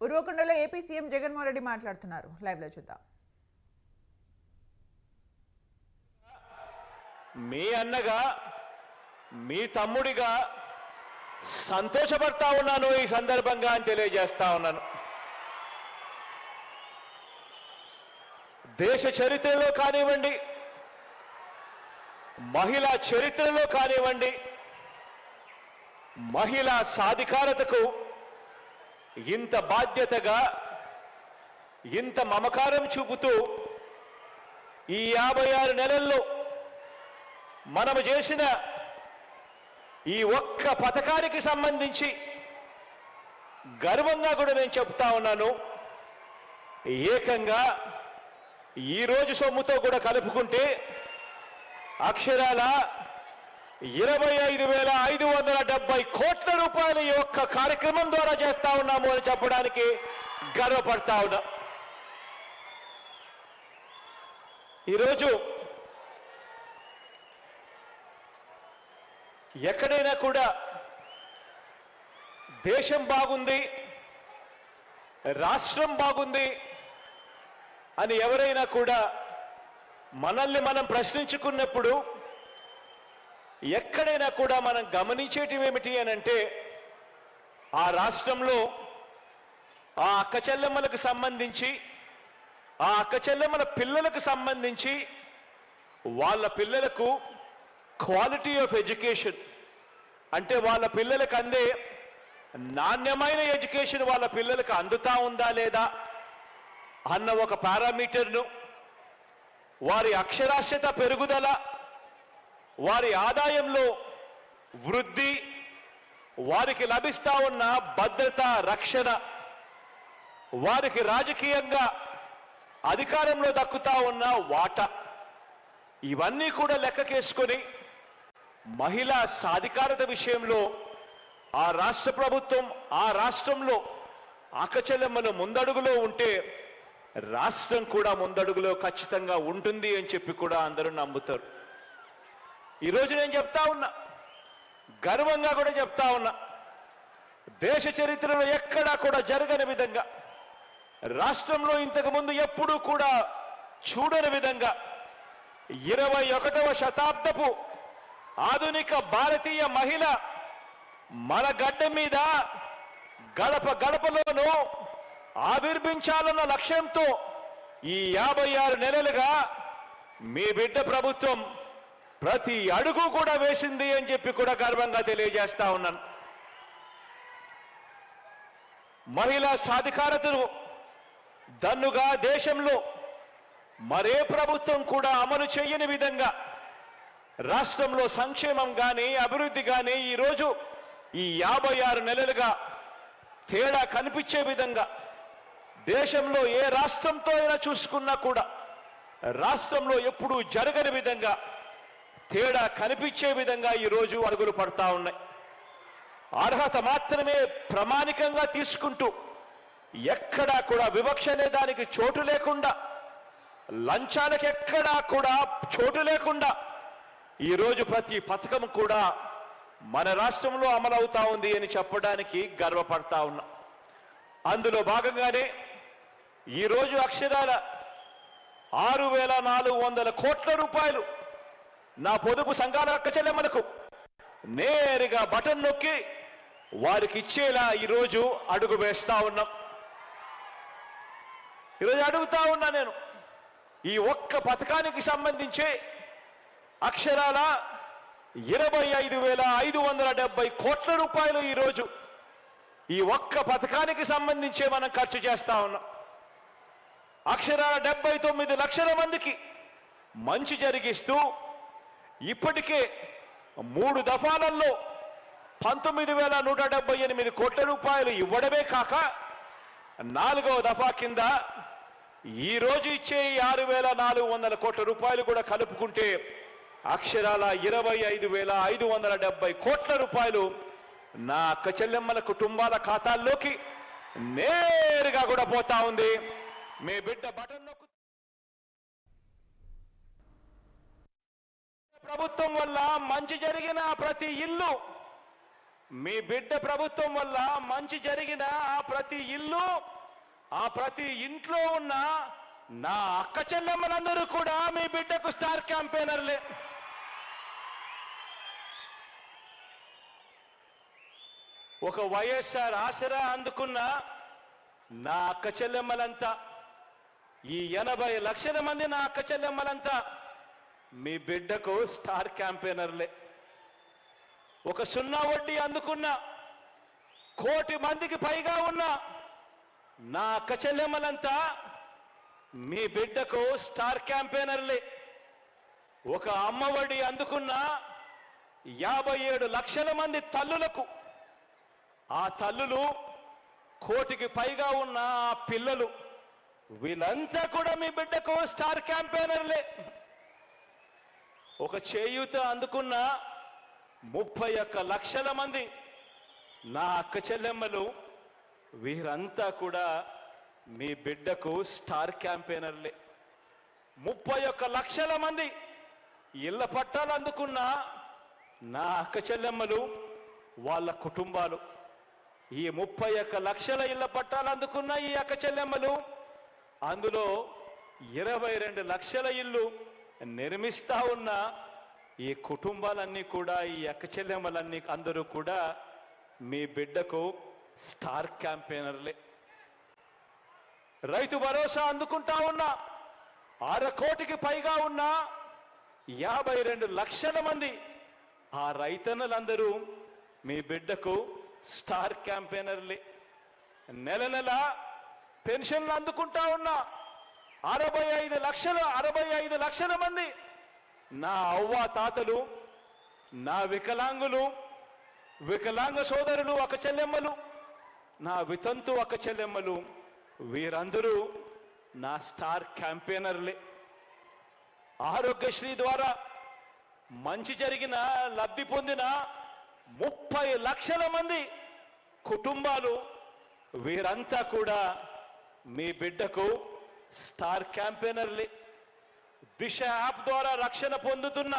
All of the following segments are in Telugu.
ఉర్వకొండలో ఏపీ సీఎం జగన్మోహన్ రెడ్డి మాట్లాడుతున్నారు. లైవ్ లో చూద్దాం. మీ అన్నగా మీ తమ్ముడిగా సంతోషపడతా ఉన్నాను ఈ సందర్భంగా అని తెలియజేస్తా ఉన్నాను. దేశ చరిత్రలో కానివ్వండి, మహిళా చరిత్రలో కానివ్వండి, మహిళా సాధికారతకు ఇంత బాధ్యతగా ఇంత మమకారం చూపుతూ ఈ 56 నెలల్లో మనము చేసిన ఈ ఒక్క పథకానికి సంబంధించి గర్వంగా కూడా నేను చెప్తా ఉన్నాను. ఏకంగా ఈ రోజు సొమ్ముతో కూడా కలుపుకుంటే అక్షరాల 25,570 కోట్ల రూపాయలు ఈ ఒక్క కార్యక్రమం ద్వారా చేస్తా ఉన్నాము అని చెప్పడానికి గర్వపడతా ఉన్నా. ఈరోజు ఎక్కడైనా కూడా దేశం బాగుంది, రాష్ట్రం బాగుంది అని ఎవరైనా కూడా మనల్ని మనం ప్రశ్నించుకున్నప్పుడు ఎక్కడైనా కూడా మనం గమనించేటివేమిటి అని అంటే, ఆ రాష్ట్రంలో ఆ అక్క చెల్లెమ్మలకు సంబంధించి, ఆ అక్క చెల్లెమ్మల పిల్లలకు సంబంధించి వాళ్ళ పిల్లలకు క్వాలిటీ ఆఫ్ ఎడ్యుకేషన్ అంటే వాళ్ళ పిల్లలకు అందే నాణ్యమైన ఎడ్యుకేషన్ వాళ్ళ పిల్లలకు అందుతా ఉందా లేదా అన్న ఒక పారామీటర్ను, వారి అక్షరాస్యత పెరుగుదల, వారి ఆదాయంలో వృద్ధి, వారికి లభిస్తా ఉన్న భద్రత, రక్షణ, వారికి రాజకీయంగా అధికారంలో దక్కుతా ఉన్న వాటా, ఇవన్నీ కూడా లెక్కకేసుకొని మహిళా సాధికారత విషయంలో ఆ రాష్ట్ర ప్రభుత్వం, ఆ రాష్ట్రంలో అక్కచెల్లెమ్మలు ముందడుగులో ఉంటే రాష్ట్రం కూడా ముందడుగులో ఖచ్చితంగా ఉంటుంది అని చెప్పి కూడా అందరూ నమ్ముతారు. ఈరోజు నేను చెప్తా ఉన్నా, గర్వంగా కూడా చెప్తా ఉన్నా, దేశ చరిత్రలో ఎక్కడా కూడా జరగని విధంగా, రాష్ట్రంలో ఇంతకు ముందు ఎప్పుడూ కూడా చూడని విధంగా 21వ శతాబ్దపు ఆధునిక భారతీయ మహిళ మన గడ్డ మీద గడప గడపలోనూ ఆవిర్భించాలన్న లక్ష్యంతో ఈ 56 నెలలుగా మీ బిడ్డ ప్రభుత్వం ప్రతి అడుగు కూడా వేసింది అని చెప్పి కూడా గర్వంగా తెలియజేస్తా ఉన్నాను. మహిళా సాధికారతను దన్నుగా దేశంలో మరే ప్రభుత్వం కూడా అమలు చేయని విధంగా రాష్ట్రంలో సంక్షేమం కానీ, అభివృద్ధి కానీ ఈరోజు ఈ 56 నెలలుగా తేడా కనిపించే విధంగా, దేశంలో ఏ రాష్ట్రంతో అయినా చూసుకున్నా కూడా రాష్ట్రంలో ఎప్పుడూ జరగని విధంగా తేడా కనిపించే విధంగా ఈరోజు అడుగులు పడతా ఉన్నాయి. అర్హత మాత్రమే ప్రామాణికంగా తీసుకుంటూ ఎక్కడా కూడా వివక్ష అనే దానికి చోటు లేకుండా, లంచాలకు ఎక్కడా కూడా చోటు లేకుండా ఈరోజు ప్రతి పథకం కూడా మన రాష్ట్రంలో అమలవుతా ఉంది అని చెప్పడానికి గర్వపడతా ఉన్నా. అందులో భాగంగానే ఈరోజు అక్షరాల 6,400 కోట్ల రూపాయలు నా పొదుపు సంఘాల అక్క చెల్లెమ్మలకు నేరుగా బటన్ నొక్కి వారికి ఇచ్చేలా ఈరోజు అడుగు వేస్తా ఉన్నాం. ఈరోజు అడుగుతా ఉన్నా నేను, ఈ ఒక్క పథకానికి సంబంధించి అక్షరాల 25,570 కోట్ల రూపాయలు ఈరోజు ఈ ఒక్క పథకానికి సంబంధించే మనం ఖర్చు చేస్తా ఉన్నాం. అక్షరాల 79 లక్షల మందికి మంచి జరిగిస్తూ ఇప్పటికే 3 దఫాలలో 19,178 కోట్ల రూపాయలు ఇవ్వడమే కాక 4వ దఫా కింద ఈ రోజు ఇచ్చే 6,400 కోట్ల రూపాయలు కూడా కలుపుకుంటే అక్షరాల 25,570 కోట్ల రూపాయలు నా అక్క చెల్లెమ్మల కుటుంబాల ఖాతాల్లోకి నేరుగా కూడా పోతా ఉంది. మీ బిడ్డ బటన్ నొక్కు ప్రభుత్వం వల్ల మంచి జరిగిన ప్రతి ఇల్లు, మీ బిడ్డ ప్రభుత్వం వల్ల మంచి జరిగిన ఆ ప్రతి ఇల్లు ఆ ప్రతి ఇంట్లో ఉన్న నా అక్క చెల్లెమ్మలందరూ కూడా మీ బిడ్డకు స్టార్ క్యాంపెయినర్లే. ఒక వైఎస్ఆర్ ఆసరా అందుకున్న నా అక్క చెల్లెమ్మలంతా, ఈ 80 లక్షల మంది నా అక్క చెల్లెమ్మలంతా మీ బిడ్డకు స్టార్ క్యాంపెయినర్లే. ఒక 0 వడ్డీ అందుకున్న 1 కోటి మందికి పైగా ఉన్న నా అక్క చెల్లెమ్మలంతా మీ బిడ్డకు స్టార్ క్యాంపెయినర్లే. ఒక అమ్మఒడి అందుకున్న 57 లక్షల మంది తల్లులకు, ఆ తల్లులు 1 కోటికి పైగా ఉన్న ఆ పిల్లలు, వీళ్ళంతా కూడా మీ బిడ్డకు స్టార్ క్యాంపెయినర్లే. ఒక చేయూత అందుకున్న 31 లక్షల మంది నా అక్క చెల్లెమ్మలు, వీరంతా కూడా మీ బిడ్డకు స్టార్ క్యాంపెయినర్లే. 31 లక్షల మంది ఇళ్ల పట్టాలు అందుకున్న నా అక్క చెల్లెమ్మలు, వాళ్ళ కుటుంబాలు, ఈ 31 లక్షల ఇళ్ల పట్టాలు అందుకున్న ఈ అక్క చెల్లెమ్మలు, అందులో 22 లక్షల ఇల్లు నిర్మిస్తా ఉన్న ఈ కుటుంబాలన్నీ కూడా, ఈ అక్క చెల్లెమ్మలన్నీ అందరూ కూడా మీ బిడ్డకు స్టార్ క్యాంపెయినర్లే. రైతు భరోసా అందుకుంటా ఉన్న 1/2 కోటికి పైగా ఉన్న 52 లక్షల మంది ఆ రైతన్నలందరూ మీ బిడ్డకు స్టార్ క్యాంపెయినర్లే. నెల నెల పెన్షన్లు అందుకుంటా ఉన్న 65 లక్షల మంది నా అవ్వ తాతలు, నా వికలాంగులు, వికలాంగ సోదరులు అక్క చెల్లెమ్మలు, నా వితంతు అక్క చెల్లెమ్మలు, వీరందరూ నా స్టార్ క్యాంపెయినర్లే. ఆరోగ్యశ్రీ ద్వారా మంచి జరిగిన, లబ్ధి పొందిన 30 లక్షల మంది కుటుంబాలు, వీరంతా కూడా మీ బిడ్డకు స్టార్ క్యాంపెయినర్లే. దిశ యాప్ ద్వారా రక్షణ పొందుతున్న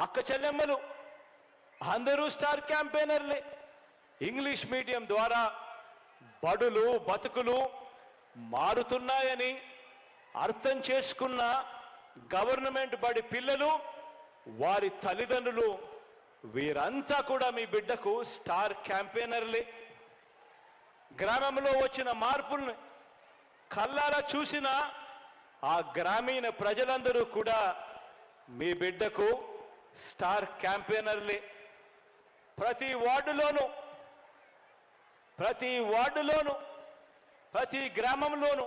అక్క చెల్లెమ్మలు అందరూ స్టార్ క్యాంపెయినర్లే. ఇంగ్లీష్ మీడియం ద్వారా బడులు బతుకులు మారుతున్నాయని అర్థం చేసుకున్న గవర్నమెంట్ బడి పిల్లలు, వారి తల్లిదండ్రులు, వీరంతా కూడా మీ బిడ్డకు స్టార్ క్యాంపెయినర్లే. గ్రామంలో వచ్చిన మార్పుల్ని కళ్ళారా చూసిన ఆ గ్రామీణ ప్రజలందరూ కూడా మీ బిడ్డకు స్టార్ క్యాంపెయినర్లే. ప్రతి వార్డులోనూ, ప్రతి గ్రామంలోనూ,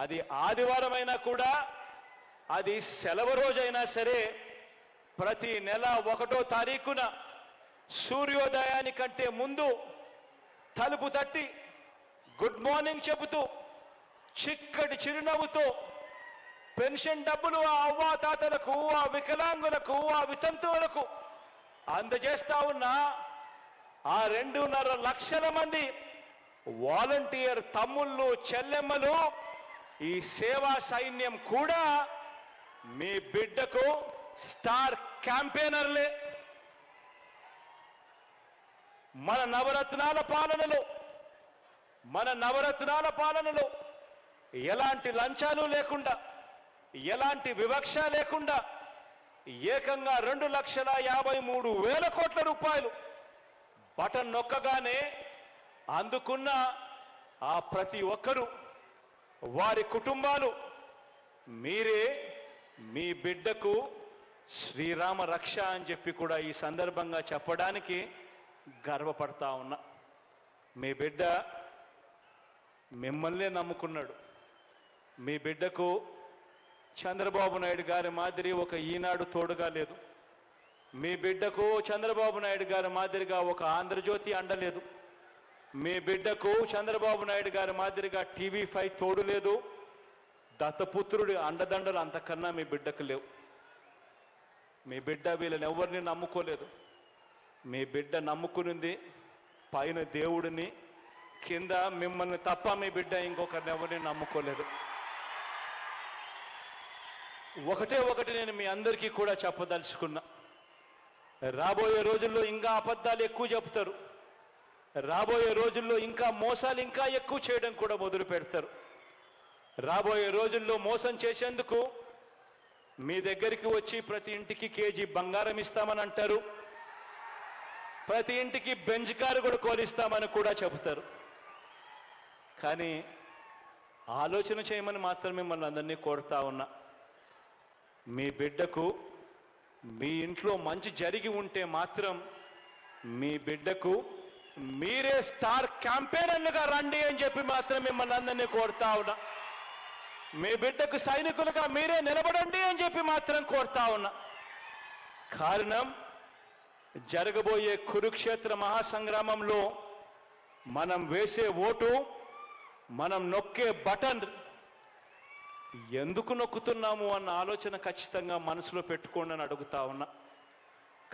అది ఆదివారమైనా కూడా, అది సెలవు రోజైనా సరే, ప్రతి నెల 1వ తారీఖున సూర్యోదయానికంటే ముందు తలుపు తట్టి గుడ్ మార్నింగ్ చెబుతూ, చిక్కటి చిరునవ్వుతో పెన్షన్ డబ్బులు ఆ అవ్వాతాతలకు, ఆ వికలాంగులకు, ఆ వితంతువులకు అందజేస్తా ఉన్న ఆ 2.5 లక్షల మంది వాలంటీర్ తమ్ముళ్ళు, చెల్లెమ్మలు, ఈ సేవా సైన్యం కూడా మీ బిడ్డకు స్టార్ క్యాంపెయినర్లే. మన నవరత్నాల పాలనలో ఎలాంటి లంచాలు లేకుండా, ఎలాంటి వివక్ష లేకుండా ఏకంగా 2,53,000 కోట్ల రూపాయలు బటన్ నొక్కగానే అందుకున్న ఆ ప్రతి ఒక్కరూ, వారి కుటుంబాలు, మీరే మీ బిడ్డకు శ్రీరామ రక్ష అని చెప్పి కూడా ఈ సందర్భంగా చెప్పడానికి గర్వపడతా ఉన్నా. మీ బిడ్డ మిమ్మల్నే నమ్ముకున్నాడు. మీ బిడ్డకు చంద్రబాబు నాయుడు గారి మాదిరి ఒక ఈనాడు తోడుగా లేదు. మీ బిడ్డకు చంద్రబాబు నాయుడు గారి మాదిరిగా ఒక ఆంధ్రజ్యోతి అండలేదు. మీ బిడ్డకు చంద్రబాబు నాయుడు గారి మాదిరిగా TV5 తోడు లేదు. దత్తపుత్రుడి అండదండలు అంతకన్నా మీ బిడ్డకు లేవు. మీ బిడ్డ వీళ్ళని ఎవరిని నమ్ముకోలేదు. మీ బిడ్డ నమ్ముకునింది పైన దేవుడిని, కింద మిమ్మల్ని తప్ప మీ బిడ్డ ఇంకొకరిని ఎవరిని నమ్ముకోలేదు. ఒకటి నేను మీ అందరికీ కూడా చెప్పదలుచుకున్నా. రాబోయే రోజుల్లో ఇంకా అబద్ధాలు ఎక్కువ చెప్తారు. రాబోయే రోజుల్లో ఇంకా మోసాలు ఇంకా ఎక్కువ చేయడం కూడా మొదలు పెడతారు. రాబోయే రోజుల్లో మోసం చేసేందుకు మీ దగ్గరికి వచ్చి ప్రతి ఇంటికి కేజీ బంగారం ఇస్తామని అంటారు, ప్రతి ఇంటికి బెంజ్ కారు కూడా కోరిస్తామని కూడా చెబుతారు. కానీ ఆలోచన చేయమని మాత్రం మిమ్మల్ని అందరినీ కోరుతా ఉన్నా. మీ బిడ్డకు మీ ఇంట్లో మంచి జరిగి ఉంటే మాత్రం మీ బిడ్డకు మీరే స్టార్ క్యాంపెయినర్లుగా రండి అని చెప్పి మాత్రం మిమ్మల్ని అందరినీ కోరుతా ఉన్నా. మీ బిడ్డకు సైనికులుగా మీరే నిలబడండి అని చెప్పి మాత్రం కోరుతా ఉన్నా. కారణం, జరగబోయే కురుక్షేత్ర మహాసంగ్రామంలో మనం వేసే ఓటు, మనం నొక్కే బటన్ ఎందుకు నొక్కుతున్నాము అన్న ఆలోచన ఖచ్చితంగా మనసులో పెట్టుకోండి అని అడుగుతా ఉన్నా.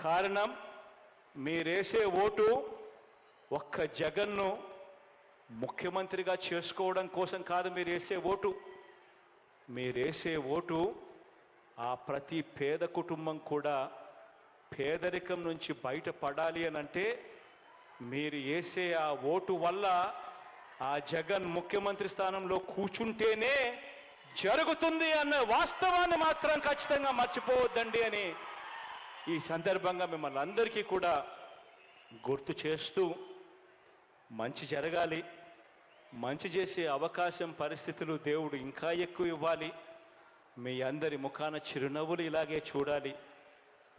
కారణం, మీరేసే ఓటు ఒక్క జగన్ను ముఖ్యమంత్రిగా చేసుకోవడం కోసం కాదు. మీరేసే ఓటు ఆ ప్రతి పేద కుటుంబం కూడా పేదరికం నుంచి బయటపడాలి అని అంటే మీరు వేసే ఆ ఓటు వల్ల ఆ జగన్ ముఖ్యమంత్రి స్థానంలో కూర్చుంటేనే జరుగుతుంది అన్న వాస్తవాన్ని మాత్రం ఖచ్చితంగా మర్చిపోవద్దండి అని ఈ సందర్భంగా మిమ్మల్ని అందరికీ కూడా గుర్తు చేస్తూ, మంచి జరగాలి, మంచి చేసే అవకాశం పరిస్థితులు దేవుడు ఇంకా ఎక్కువ ఇవ్వాలి, మీ అందరి ముఖాన చిరునవ్వులు ఇలాగే చూడాలి,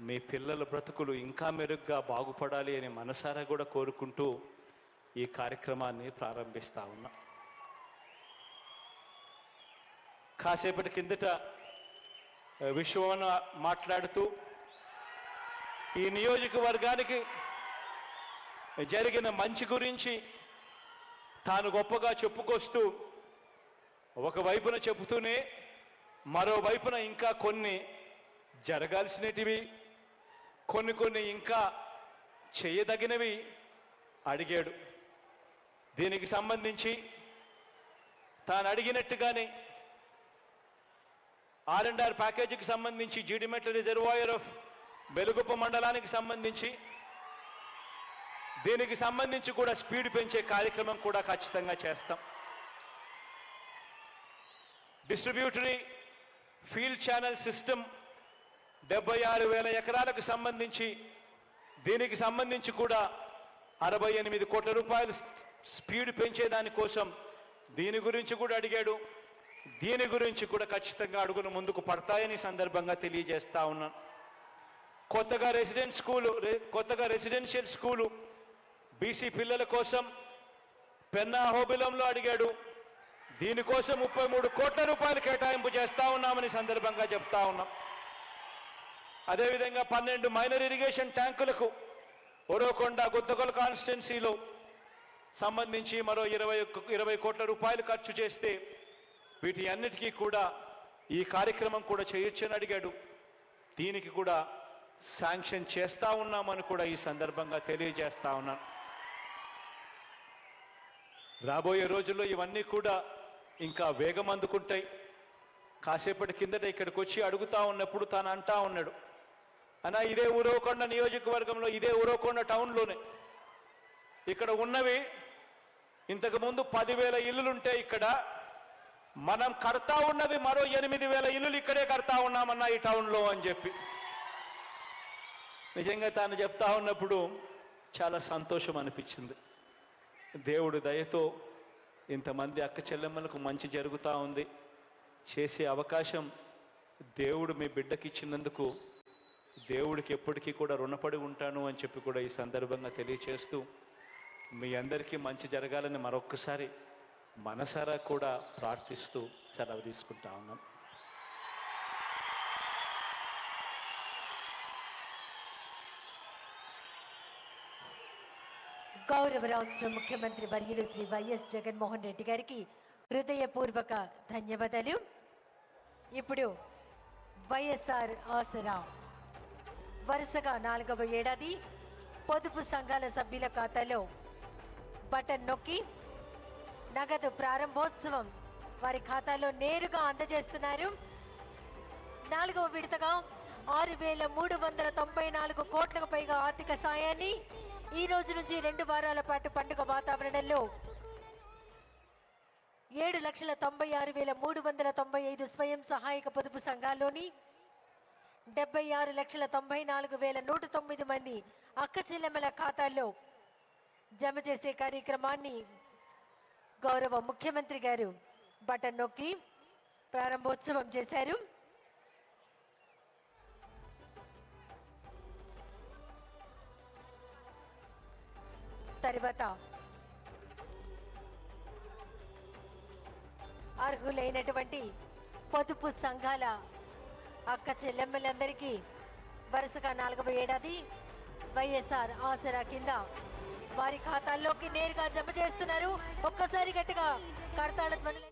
మీ పిల్లల బ్రతుకులు ఇంకా మెరుగ్గా బాగుపడాలి అని మనసారా కూడా కోరుకుంటూ ఈ కార్యక్రమాన్ని ప్రారంభిస్తా ఉన్నా. కాసేపటి కిందట విశ్వవన మాట్లాడుతూ ఈ నియోజకవర్గానికి జరిగిన మంచి గురించి తాను గొప్పగా చెప్పుకొస్తూ ఒకవైపున చెబుతూనే మరోవైపున ఇంకా కొన్ని జరగాల్సినటివి, కొన్ని ఇంకా చేయదగినవి అడిగాడు. దీనికి సంబంధించి తాను అడిగినట్టుగానే R&R ప్యాకేజీకి సంబంధించి జీడిమెట్ల రిజర్వాయర్ ఆఫ్ బెలుగుప్ప మండలానికి సంబంధించి దీనికి సంబంధించి కూడా స్పీడ్ పెంచే కార్యక్రమం కూడా ఖచ్చితంగా చేస్తాం. డిస్ట్రిబ్యూటరీ ఫీల్డ్ ఛానల్ సిస్టమ్ 76,000 ఎకరాలకు సంబంధించి దీనికి సంబంధించి కూడా 68 కోట్ల రూపాయలు స్పీడ్ పెంచేదానికోసం దీని గురించి కూడా అడిగాడు. దీని గురించి కూడా ఖచ్చితంగా అడుగును ముందుకు పడతాయని సందర్భంగా తెలియజేస్తా ఉన్నాను. కొత్తగా రెసిడెన్షియల్ స్కూలు బీసీ పిల్లల కోసం పెన్నా హోబిలంలో అడిగాడు. దీనికోసం 33 కోట్ల రూపాయలు కేటాయింపు చేస్తా ఉన్నామని సందర్భంగా చెప్తా ఉన్నాం. అదేవిధంగా 12 మైనర్ ఇరిగేషన్ ట్యాంకులకు ఒరోకొండ గుత్తకొల కాన్స్టిట్యున్సీలో సంబంధించి మరో 20 కోట్ల రూపాయలు ఖర్చు చేస్తే వీటి అన్నిటికీ కూడా ఈ కార్యక్రమం కూడా చేయొచ్చని అడిగాడు. దీనికి కూడా శాంక్షన్ చేస్తా ఉన్నామని కూడా ఈ సందర్భంగా తెలియజేస్తా ఉన్నాను. రాబోయే రోజుల్లో ఇవన్నీ కూడా ఇంకా వేగం అందుకుంటాయి. కాసేపటి కిందట ఇక్కడికి వచ్చి అడుగుతా ఉన్నప్పుడు తాను అంటా ఉన్నాడు, అన్నా ఇదే ఉరవకొండ నియోజకవర్గంలో, ఇదే ఉరవకొండ టౌన్లోనే ఇక్కడ ఉన్నవి ఇంతకుముందు 10,000 ఇల్లులుంటే ఇక్కడ మనం కడతా ఉన్నవి మరో 8,000 ఇల్లులు ఇక్కడే కడతా ఉన్నామన్నా ఈ టౌన్లో అని చెప్పి నిజంగా తాను చెప్తా ఉన్నప్పుడు చాలా సంతోషం అనిపించింది. దేవుడి దయతో ఇంతమంది అక్క చెల్లెమ్మలకు మంచి జరుగుతూ ఉంది. చేసే అవకాశం దేవుడు మీ బిడ్డకి ఇచ్చినందుకు దేవుడికి ఎప్పటికీ కూడా రుణపడి ఉంటాను అని చెప్పి కూడా ఈ సందర్భంగా తెలియచేస్తూ మీ అందరికీ మంచి జరగాలని మరొక్కసారి మనసారా కూడా ప్రార్థిస్తూ సెలవు తీసుకుంటా ఉన్నాం. గౌరవ రాష్ట్ర ముఖ్యమంత్రి వర్యులు శ్రీ వైఎస్ జగన్మోహన్ రెడ్డి గారికి హృదయపూర్వక ధన్యవాదాలు. ఇప్పుడు వైఎస్ఆర్ ఆసరా వరుసగా 4వ ఏడాది పొదుపు సంఘాల సభ్యుల ఖాతాలో బటన్ నొక్కి నగదు ప్రారంభోత్సవం వారి ఖాతాలో నేరుగా అందజేస్తున్నారు. 4వ విడతగా 6,394 కోట్లకు పైగా ఆర్థిక సాయాన్ని ఈ రోజు నుంచి 2 వారాల పాటు పండుగ వాతావరణంలో 7,96,395 స్వయం సహాయక పొదుపు సంఘాల్లోని 76,94,109 మంది అక్క చెల్లెమ్మల ఖాతాల్లో జమ చేసే కార్యక్రమాన్ని గౌరవ ముఖ్యమంత్రి గారు బటన్ నొక్కి ప్రారంభోత్సవం చేశారు. తర్వాత అర్హులైనటువంటి పొదుపు సంఘాల అక్క చెల్లెమ్మలందరికీ వరుసగా 4వ ఏడాది వైఎస్ఆర్ ఆసరా కింద వారి ఖాతాల్లోకి నేరుగా జమ చేస్తున్నారు. ఒక్కసారి గట్టిగా కరతాళ ధ్వనులు